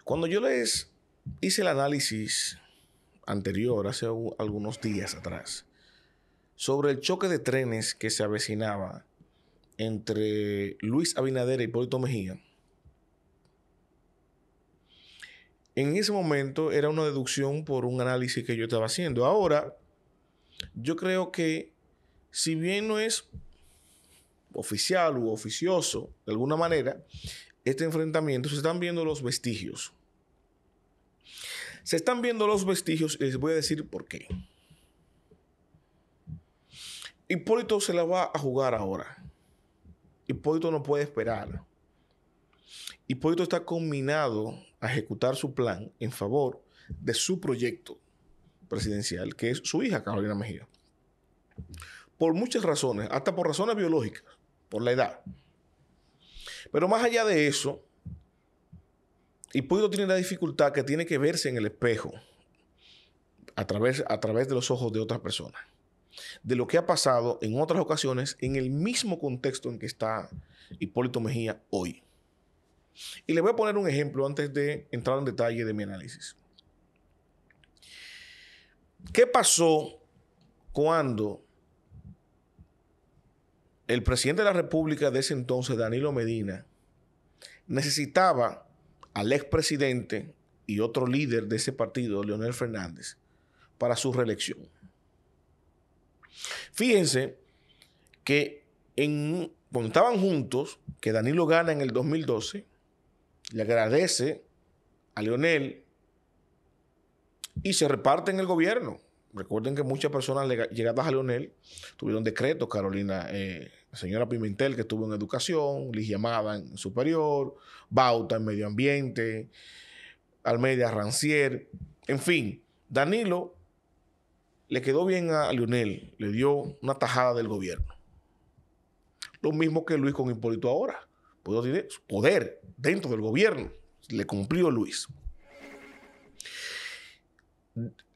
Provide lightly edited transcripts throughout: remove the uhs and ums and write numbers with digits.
Cuando yo les hice el análisis anterior, hace algunos días atrás, sobre el choque de trenes que se avecinaba entre Luis Abinader e Hipólito Mejía, en ese momento era una deducción por un análisis que yo estaba haciendo. Ahora, yo creo que si bien no es oficial u oficioso, de alguna manera, este enfrentamiento, se están viendo los vestigios. Se están viendo los vestigios y les voy a decir por qué. Hipólito se la va a jugar ahora. Hipólito no puede esperar. Hipólito está combinado a ejecutar su plan en favor de su proyecto presidencial, que es su hija Carolina Mejía. Por muchas razones, hasta por razones biológicas, por la edad. Pero más allá de eso, Hipólito tiene la dificultad que tiene que verse en el espejo a través de los ojos de otras personas, de lo que ha pasado en otras ocasiones en el mismo contexto en que está Hipólito Mejía hoy. Y le voy a poner un ejemplo antes de entrar en detalle de mi análisis. ¿Qué pasó cuando el presidente de la República de ese entonces, Danilo Medina, necesitaba al expresidente y otro líder de ese partido, Leonel Fernández, para su reelección? Fíjense que cuando estaban juntos, que Danilo gana en el 2012, le agradece a Leonel y se reparten el gobierno. Recuerden que muchas personas llegadas a Leonel tuvieron decretos. Carolina, la señora Pimentel, que estuvo en educación, Ligia Amada en superior, Bauta en medio ambiente, Almeida Rancier, en fin. Danilo le quedó bien a Leonel, le dio una tajada del gobierno. Lo mismo que Luis con Hipólito ahora. Tiene poder dentro del gobierno. Le cumplió Luis.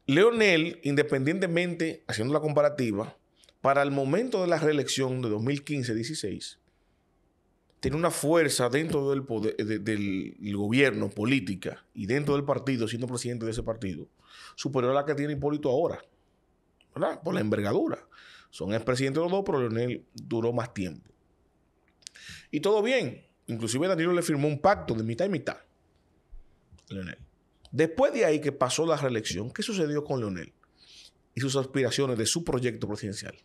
Leonel, independientemente, haciendo la comparativa, para el momento de la reelección de 2015-16, tiene una fuerza dentro del poder, del gobierno, política, y dentro del partido, siendo presidente de ese partido, superior a la que tiene Hipólito ahora, ¿verdad? Por la envergadura. Son expresidentes los dos, pero Leonel duró más tiempo. Y todo bien. Inclusive Danilo le firmó un pacto de mitad y mitad. Leonel. Después de ahí que pasó la reelección, ¿qué sucedió con Leonel y sus aspiraciones de su proyecto presidencial?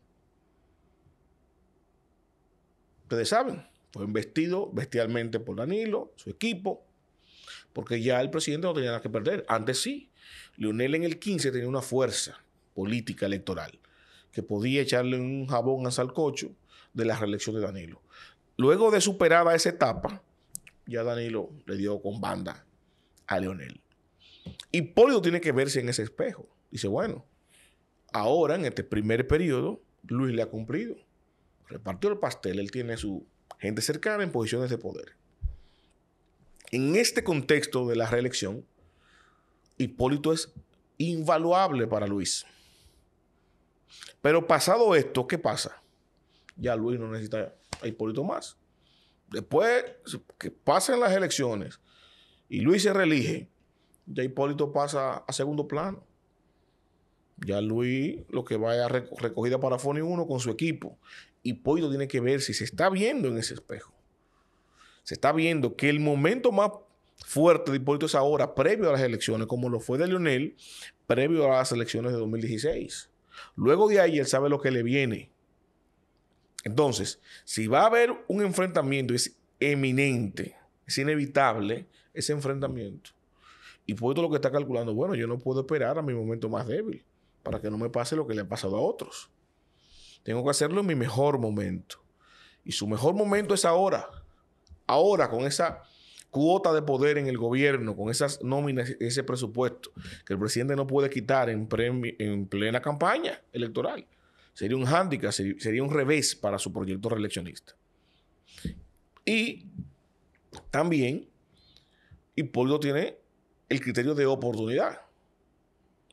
Ustedes saben, fue investido bestialmente por Danilo, su equipo, porque ya el presidente no tenía nada que perder. Antes sí, Leonel en el 15 tenía una fuerza política electoral que podía echarle un jabón a sancocho de la reelección de Danilo. Luego de superada esa etapa, ya Danilo le dio con banda a Leonel. Hipólito tiene que verse en ese espejo. Dice, bueno, ahora en este primer periodo, Luis le ha cumplido. Repartió el pastel, él tiene su gente cercana en posiciones de poder. En este contexto de la reelección, Hipólito es invaluable para Luis. Pero pasado esto, ¿qué pasa? Ya Luis no necesita a Hipólito más. Después que pasen las elecciones y Luis se reelige, ya Hipólito pasa a segundo plano. Ya Luis lo que vaya recogida para Foni 1 con su equipo. Hipólito tiene que ver si se está viendo en ese espejo. Se está viendo que el momento más fuerte de Hipólito es ahora, previo a las elecciones, como lo fue de Leonel, previo a las elecciones de 2016. Luego de ahí él sabe lo que le viene. Entonces, si va a haber un enfrentamiento, es eminente, es inevitable ese enfrentamiento. Hipólito lo que está calculando, bueno, yo no puedo esperar a mi momento más débil para que no me pase lo que le ha pasado a otros. Tengo que hacerlo en mi mejor momento. Y su mejor momento es ahora. Ahora, con esa cuota de poder en el gobierno, con esas nóminas, ese presupuesto que el presidente no puede quitar en plena campaña electoral. Sería un hándicap, sería un revés para su proyecto reeleccionista. Y también Hipólito tiene el criterio de oportunidad.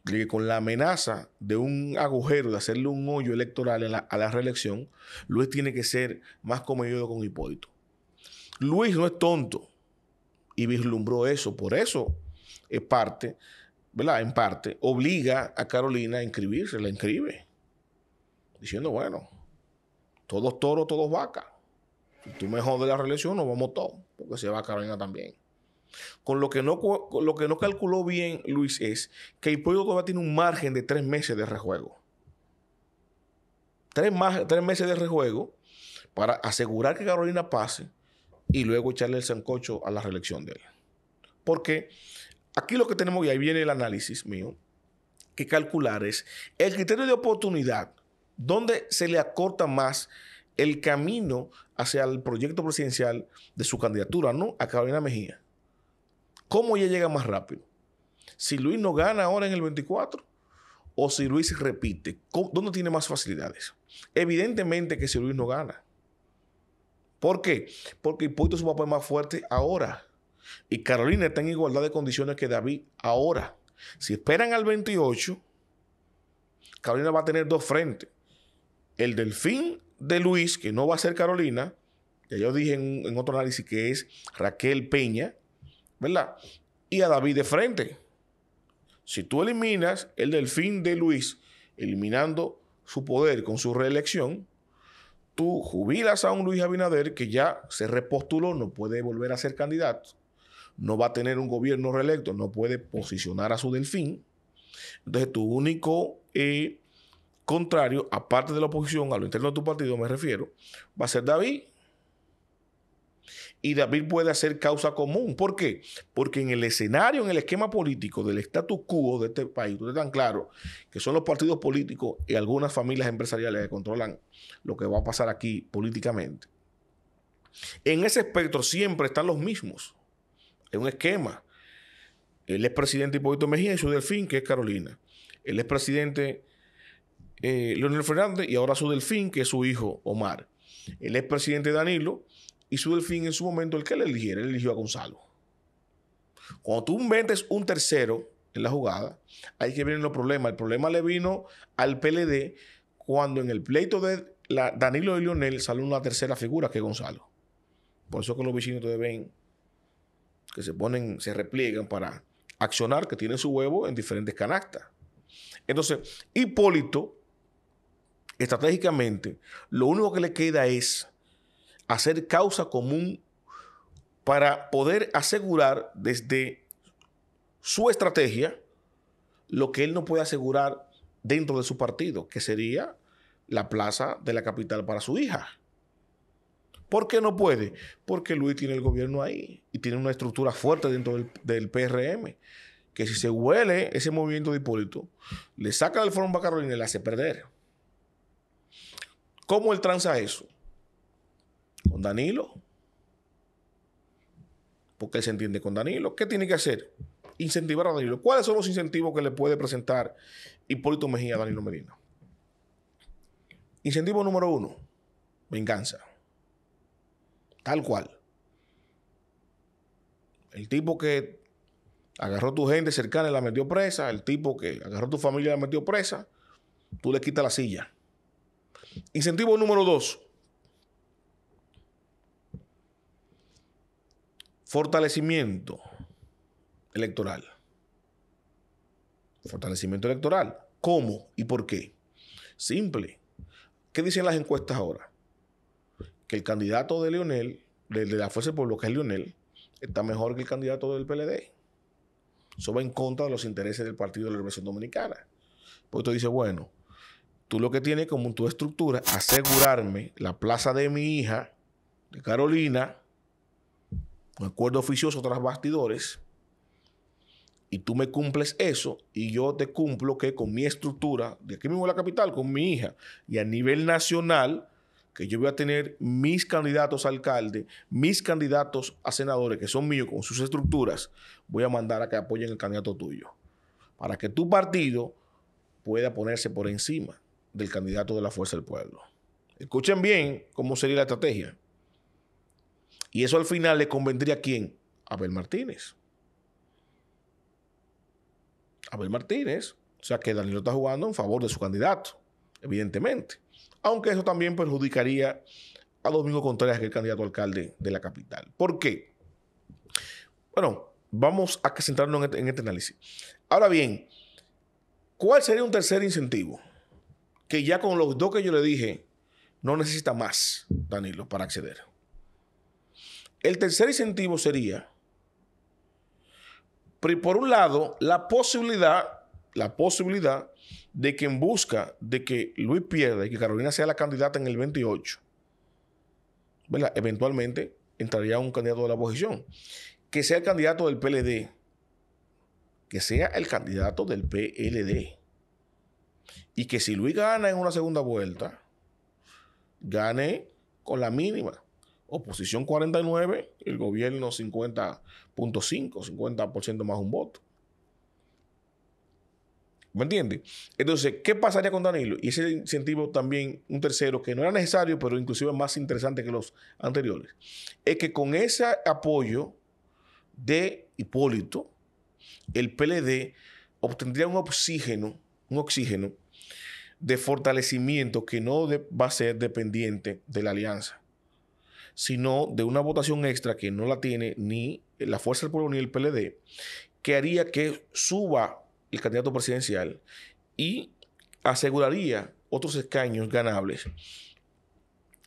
Que con la amenaza de un agujero, de hacerle un hoyo electoral a la reelección, Luis tiene que ser más comedido con Hipólito. Luis no es tonto. y vislumbró eso. Por eso es parte, ¿verdad? En parte, obliga a Carolina a inscribirse, la inscribe. Diciendo, bueno, todos toros, todos vacas. Si tú me jodes la reelección, nos vamos todos, porque se va Carolina también. Con lo que no calculó bien Luis es que Hipólito todavía tiene un margen de 3 meses de rejuego. 3 meses de rejuego para asegurar que Carolina pase y luego echarle el sancocho a la reelección de él. Porque aquí lo que tenemos, y ahí viene el análisis mío, que calcular es el criterio de oportunidad, donde se le acorta más el camino hacia el proyecto presidencial de su candidatura, ¿no? A Carolina Mejía. ¿Cómo ella llega más rápido? Si Luis no gana ahora en el 24 o si Luis repite, ¿dónde tiene más facilidades? Evidentemente que si Luis no gana. ¿Por qué? Porque Hipólito es un papel más fuerte ahora. Y Carolina está en igualdad de condiciones que David ahora. Si esperan al 28, Carolina va a tener 2 frentes. El delfín de Luis, que no va a ser Carolina, ya yo dije en otro análisis que es Raquel Peña, ¿verdad? Y a David de frente. Si tú eliminas el delfín de Luis, eliminando su poder con su reelección, tú jubilas a un Luis Abinader que ya se repostuló, no puede volver a ser candidato, no va a tener un gobierno reelecto, no puede posicionar a su delfín. Entonces tu único contrario, aparte de la oposición, a lo interno de tu partido me refiero, va a ser David. Y David puede hacer causa común. ¿Por qué? Porque en el escenario, en el esquema político del status quo de este país, tú estás tan claro que son los partidos políticos y algunas familias empresariales que controlan lo que va a pasar aquí políticamente. En ese espectro siempre están los mismos. Es un esquema. El expresidente Hipólito Mejía y su delfín, que es Carolina. El expresidente Leonel Fernández y ahora su delfín, que es su hijo Omar. El expresidente Danilo y su delfín en su momento, el que él eligiera, él eligió a Gonzalo. Cuando tú metes un tercero en la jugada, ahí que vienen los problemas. El problema le vino al PLD cuando en el pleito de Danilo y Leonel salió una tercera figura que es Gonzalo. Por eso que los vecinos te ven que se repliegan para accionar, que tienen su huevo en diferentes canastas. Entonces, Hipólito, estratégicamente, lo único que le queda es hacer causa común para poder asegurar desde su estrategia lo que él no puede asegurar dentro de su partido, que sería la plaza de la capital para su hija. ¿Por qué no puede? Porque Luis tiene el gobierno ahí y tiene una estructura fuerte dentro del PRM, que si se huele ese movimiento de Hipólito, le saca del foro a Carolina y le hace perder. ¿Cómo él tranza eso? Con Danilo. Porque él se entiende con Danilo. ¿Qué tiene que hacer? Incentivar a Danilo. ¿Cuáles son los incentivos que le puede presentar Hipólito Mejía a Danilo Medina? Incentivo número 1, venganza. Tal cual. El tipo que agarró tu gente cercana y la metió presa, el tipo que agarró tu familia y la metió presa, tú le quitas la silla. Incentivo número 2, fortalecimiento electoral. Fortalecimiento electoral. ¿Cómo y por qué? Simple. ¿Qué dicen las encuestas ahora? Que el candidato de Leonel, de la Fuerza del Pueblo, que es Leonel, está mejor que el candidato del PLD. Eso va en contra de los intereses del Partido de la Liberación Dominicana. Pues tú dices, bueno, tú lo que tienes como tu estructura, asegurarme la plaza de mi hija, de Carolina, un acuerdo oficioso tras bastidores, y tú me cumples eso, y yo te cumplo que con mi estructura, de aquí mismo en la capital, con mi hija, y a nivel nacional, que yo voy a tener mis candidatos a alcalde, mis candidatos a senadores, que son míos, con sus estructuras, voy a mandar a que apoyen el candidato tuyo, para que tu partido pueda ponerse por encima del candidato de la Fuerza del Pueblo. Escuchen bien cómo sería la estrategia. Y eso al final le convendría a ¿quién? A Abel Martínez. Abel Martínez. O sea que Danilo está jugando en favor de su candidato, evidentemente. Aunque eso también perjudicaría a Domingo Contreras, que es el candidato a alcalde de la capital. ¿Por qué? Bueno, vamos a centrarnos en este análisis. Ahora bien, ¿cuál sería un tercer incentivo? Que ya con los dos que yo le dije, no necesita más, Danilo, para acceder. El tercer incentivo sería, por un lado, la posibilidad de que en busca de que Luis pierda y que Carolina sea la candidata en el 28, ¿verdad? Eventualmente entraría un candidato de la oposición. Que sea el candidato del PLD. Que sea el candidato del PLD. Y que si Luis gana en una segunda vuelta, gane con la mínima. Oposición 49, el gobierno 50.5, 50% más un voto. ¿Me entiendes? Entonces, ¿qué pasaría con Danilo? Y ese incentivo también, un tercero, que no era necesario, pero inclusive más interesante que los anteriores, es que con ese apoyo de Hipólito, el PLD obtendría un oxígeno de fortalecimiento que no va a ser dependiente de la alianza, sino de una votación extra que no la tiene ni la Fuerza del Pueblo ni el PLD, que haría que suba el candidato presidencial y aseguraría otros escaños ganables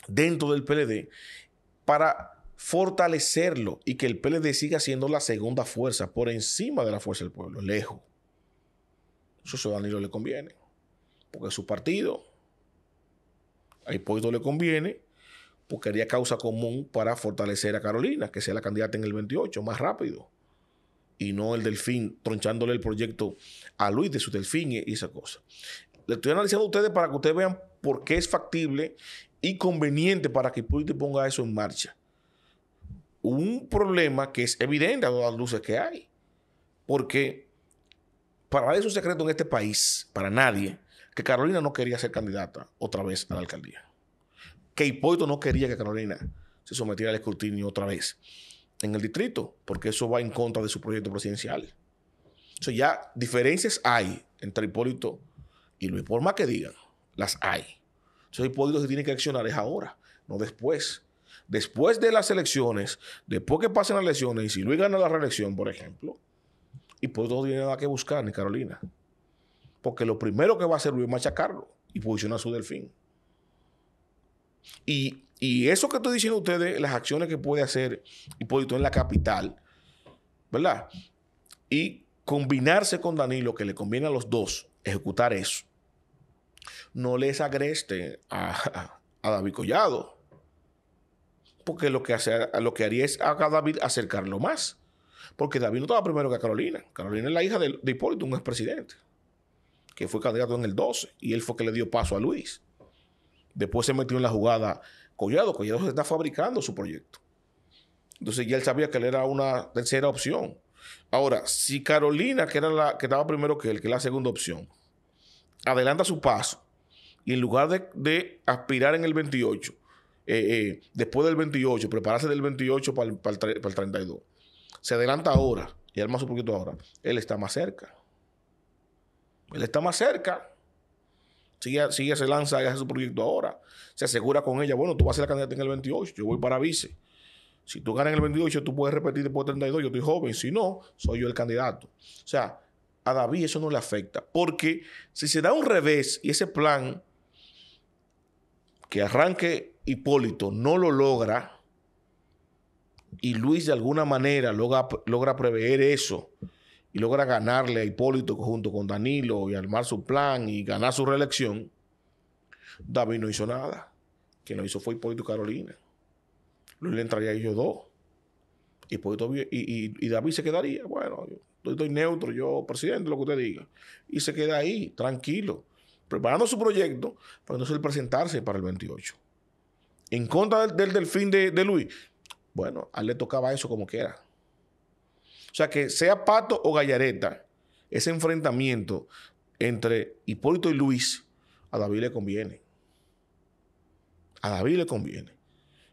dentro del PLD para fortalecerlo y que el PLD siga siendo la segunda fuerza por encima de la Fuerza del Pueblo, lejos. Eso a Danilo le conviene, porque es su partido. A Hipólito le conviene, porque haría causa común para fortalecer a Carolina, que sea la candidata en el 28, más rápido. Y no el Delfín tronchándole el proyecto a Luis de su Delfín y esa cosa. Le estoy analizando a ustedes para que ustedes vean por qué es factible y conveniente para que Hipólito ponga eso en marcha. Un problema que es evidente a todas las luces que hay. Porque para nadie es un secreto en este país, para nadie, que Carolina no quería ser candidata otra vez a la alcaldía. Que Hipólito no quería que Carolina se sometiera al escrutinio otra vez en el distrito, porque eso va en contra de su proyecto presidencial. O sea, ya diferencias hay entre Hipólito y Luis, por más que digan, las hay. Entonces Hipólito se tiene que accionar es ahora, no después. Después de las elecciones, después que pasen las elecciones, y si Luis gana la reelección, por ejemplo, Hipólito no tiene nada que buscar, ni Carolina. Porque lo primero que va a hacer Luis es machacarlo y posicionar su Delfín. Y eso que estoy diciendo a ustedes, las acciones que puede hacer Hipólito en la capital, ¿verdad? Y combinarse con Danilo, que le conviene a los dos ejecutar eso, no les agreste a David Collado. Porque lo que haría es a David acercarlo más. Porque David no estaba primero que Carolina. Carolina es la hija de Hipólito, un expresidente, que fue candidato en el 12, y él fue que le dio paso a Luis. Después se metió en la jugada Collado. Collado se está fabricando su proyecto. Entonces ya él sabía que él era una tercera opción. Ahora, si Carolina, que era la que estaba primero que él, que es la segunda opción, adelanta su paso y en lugar de aspirar en el 28, después del 28, prepararse del 28 para el 32, se adelanta ahora y arma su proyecto ahora, él está más cerca. Él está más cerca. Sigue, se lanza y hace su proyecto ahora. Se asegura con ella, bueno, tú vas a ser la candidata en el 28, yo voy para vice. Si tú ganas en el 28, tú puedes repetir después del 32, yo estoy joven. Si no, soy yo el candidato. O sea, a David eso no le afecta. Porque si se da un revés y ese plan que arranque Hipólito no lo logra y Luis de alguna manera logra prever eso y logra ganarle a Hipólito junto con Danilo y armar su plan y ganar su reelección, David no hizo nada. Quien lo hizo fue Hipólito y Carolina. Luis le entraría a ellos dos. Y David se quedaría. Bueno, yo estoy neutro, yo presidente, lo que usted diga. Y se queda ahí, tranquilo, preparando su proyecto para entonces presentarse para el 28. En contra del Delfín de Luis. Bueno, a él le tocaba eso como quiera. O sea, que sea Pato o Gallareta, ese enfrentamiento entre Hipólito y Luis, a David le conviene. A David le conviene.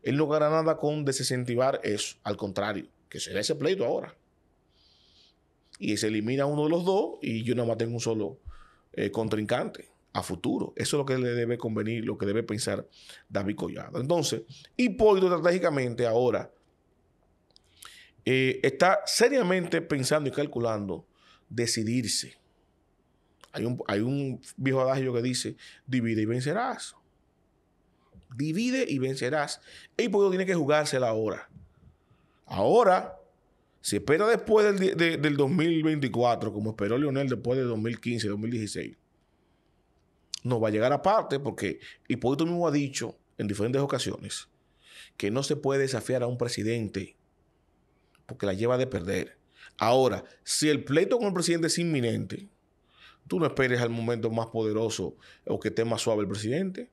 Él no gana nada con desincentivar eso. Al contrario, que se dé ese pleito ahora. Y se elimina uno de los dos y yo nada más tengo un solo contrincante a futuro. Eso es lo que le debe convenir, lo que debe pensar David Collado. Entonces, Hipólito estratégicamente ahora está seriamente pensando y calculando decidirse. Hay un viejo adagio que dice, divide y vencerás. Divide y vencerás. El pueblo tiene que jugársela ahora. Ahora, si espera después del 2024, como esperó Leonel después del 2015, 2016, no va a llegar aparte porque Hipólito mismo ha dicho en diferentes ocasiones que no se puede desafiar a un presidente porque la lleva de perder. Ahora, si el pleito con el presidente es inminente, tú no esperes al momento más poderoso o que esté más suave el presidente.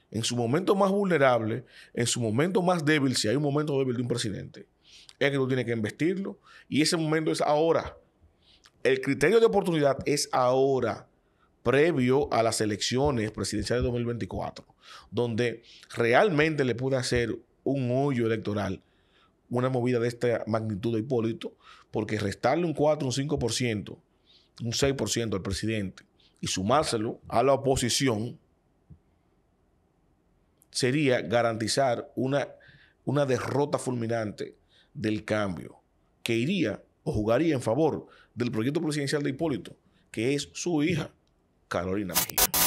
En su momento más vulnerable, en su momento más débil, si hay un momento débil de un presidente, es que tú tienes que investirlo y ese momento es ahora. El criterio de oportunidad es ahora, previo a las elecciones presidenciales de 2024, donde realmente le puede hacer un hoyo electoral una movida de esta magnitud de Hipólito, porque restarle un 4, un 5%, un 6% al presidente y sumárselo a la oposición sería garantizar una derrota fulminante del cambio que iría o jugaría en favor del proyecto presidencial de Hipólito, que es su hija, Carolina Mejía.